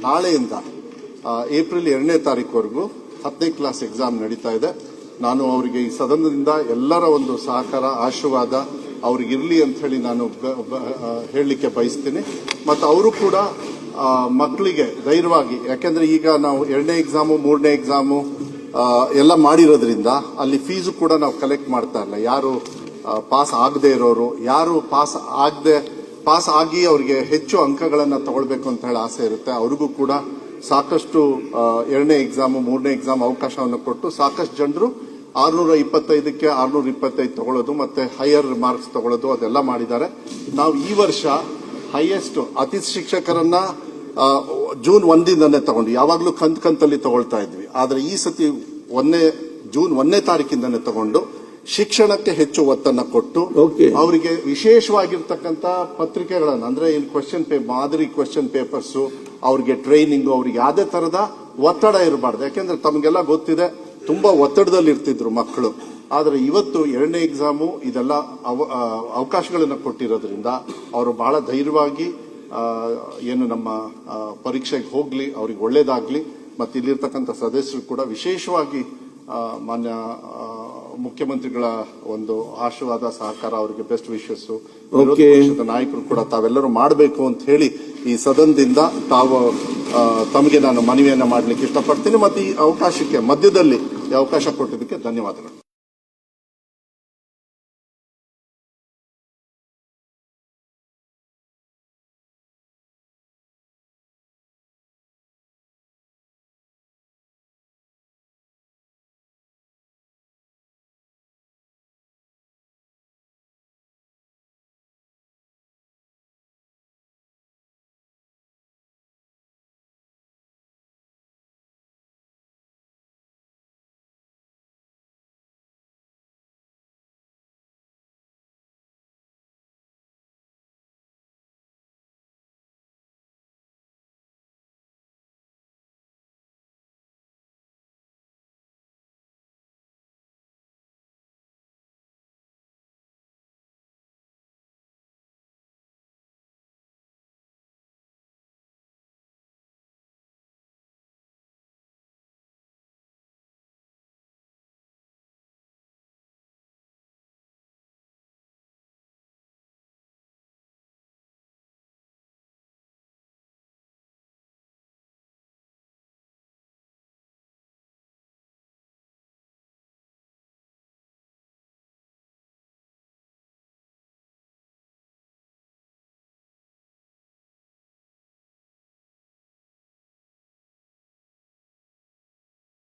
ನಾಳೆಯಿಂದ ಏಪ್ರಿಲ್ 2ನೇ ತಾರೀಕುವರೆಗೂ 10ನೇ class exam ನಡೀತಾ ಇದೆ. ನಾನು ಅವರಿಗೆ ಈ ಸದನದಿಂದ ಎಲ್ಲರ ಒಂದು ಸಹಕಾರ ಆಶೀರ್ವಾದ ಅವ್ರಿಗಿರಲಿ ಅಂತ ಹೇಳಿ ನಾನು ಹೇಳಲಿಕ್ಕೆ ಬಯಸ್ತೀನಿ. ಮತ್ತು ಅವರು ಕೂಡ ಮಕ್ಕಳಿಗೆ ಧೈರ್ಯವಾಗಿ, ಯಾಕೆಂದ್ರೆ ಈಗ ನಾವು 2ನೇ ಎಕ್ಸಾಮು 3ನೇ ಎಕ್ಸಾಮು ಎಲ್ಲ ಮಾಡಿರೋದ್ರಿಂದ ಅಲ್ಲಿ ಫೀಸು ಕೂಡ ನಾವು ಕಲೆಕ್ಟ್ ಮಾಡ್ತಾ ಇಲ್ಲ. ಯಾರು ಪಾಸ್ ಆಗದೆ ಇರೋರು, ಯಾರು ಪಾಸ್ ಆಗಿ ಅವರಿಗೆ ಹೆಚ್ಚು ಅಂಕಗಳನ್ನು ತಗೊಳ್ಬೇಕು ಅಂತ ಹೇಳಿ ಆಸೆ ಇರುತ್ತೆ, ಅವ್ರಿಗೂ ಕೂಡ ಸಾಕಷ್ಟು 2ನೇ ಎಕ್ಸಾಮು 3ನೇ ಎಕ್ಸಾಮ್ ಅವಕಾಶವನ್ನು ಕೊಟ್ಟು ಸಾಕಷ್ಟು ಜನರು 625ಕ್ಕೆ 625 ತಗೊಳ್ಳೋದು ಮತ್ತೆ ಹೈಯರ್ ಮಾರ್ಕ್ಸ್ ತಗೊಳ್ಳೋದು ಅದೆಲ್ಲ ಮಾಡಿದ್ದಾರೆ. ನಾವು ಈ ವರ್ಷ ಹೈಯೆಸ್ಟ್ ಅತಿಥಿ ಶಿಕ್ಷಕರನ್ನ ಜೂನ್ 1ರಿಂದನೇ ತಗೊಂಡು, ಯಾವಾಗಲೂ ಕಂತಲ್ಲಿ ತಗೊಳ್ತಾ ಇದ್ವಿ, ಆದರೆ ಈ ಸತಿ ಜೂನ್ 1ನೇ ತಾರೀಕಿಂದನೇ ತಗೊಂಡು ಶಿಕ್ಷಣಕ್ಕೆ ಹೆಚ್ಚು ಒತ್ತನ್ನು ಕೊಟ್ಟು ಅವರಿಗೆ ವಿಶೇಷವಾಗಿರ್ತಕ್ಕಂಥ ಪತ್ರಿಕೆಗಳನ್ನು, ಅಂದ್ರೆ ಮಾದರಿ ಕ್ವೆಶ್ಚನ್ ಪೇಪರ್ಸ್, ಅವ್ರಿಗೆ ಟ್ರೈನಿಂಗ್, ಅವ್ರಿಗೆ ಯಾವುದೇ ತರದ ಒತ್ತಡ ಇರಬಾರ್ದು. ಯಾಕೆಂದ್ರೆ ತಮಗೆಲ್ಲ ಗೊತ್ತಿದೆ, ತುಂಬಾ ಒತ್ತಡದಲ್ಲಿ ಇರ್ತಿದ್ರು ಮಕ್ಕಳು. ಆದರೆ ಇವತ್ತು 2ನೇ ಎಕ್ಸಾಮು ಇದೆಲ್ಲ ಅವಕಾಶಗಳನ್ನು ಕೊಟ್ಟಿರೋದ್ರಿಂದ ಅವರು ಬಹಳ ಧೈರ್ಯವಾಗಿ ಏನು ನಮ್ಮ ಪರೀಕ್ಷೆಗೆ ಹೋಗ್ಲಿ, ಅವ್ರಿಗೆ ಒಳ್ಳೇದಾಗ್ಲಿ. ಮತ್ತು ಇಲ್ಲಿರ್ತಕ್ಕಂಥ ಸದಸ್ಯರು ಕೂಡ ವಿಶೇಷವಾಗಿ ಮಾನ್ಯ ಮುಖ್ಯಮಂತ್ರಿಗಳ ಒಂದು ಆಶೀರ್ವಾದ ಸಹಕಾರ, ಅವರಿಗೆ ಬೆಸ್ಟ್ ವಿಶಸ್, ವಿರೋಧ ಪಕ್ಷದ ನಾಯಕರು ಕೂಡ ತಾವೆಲ್ಲರೂ ಮಾಡಬೇಕು ಅಂತ ಹೇಳಿ ಈ ಸದನದಿಂದ ತಮಗೆ ನಾನು ಮನವಿಯನ್ನ ಮಾಡಲಿಕ್ಕೆ ಇಷ್ಟಪಡ್ತೀನಿ. ಮತ್ತು ಈ ಅವಕಾಶಕ್ಕೆ ಮಧ್ಯದಲ್ಲಿ ಈ ಅವಕಾಶ ಕೊಟ್ಟಿದ್ದಕ್ಕೆ ಧನ್ಯವಾದಗಳು.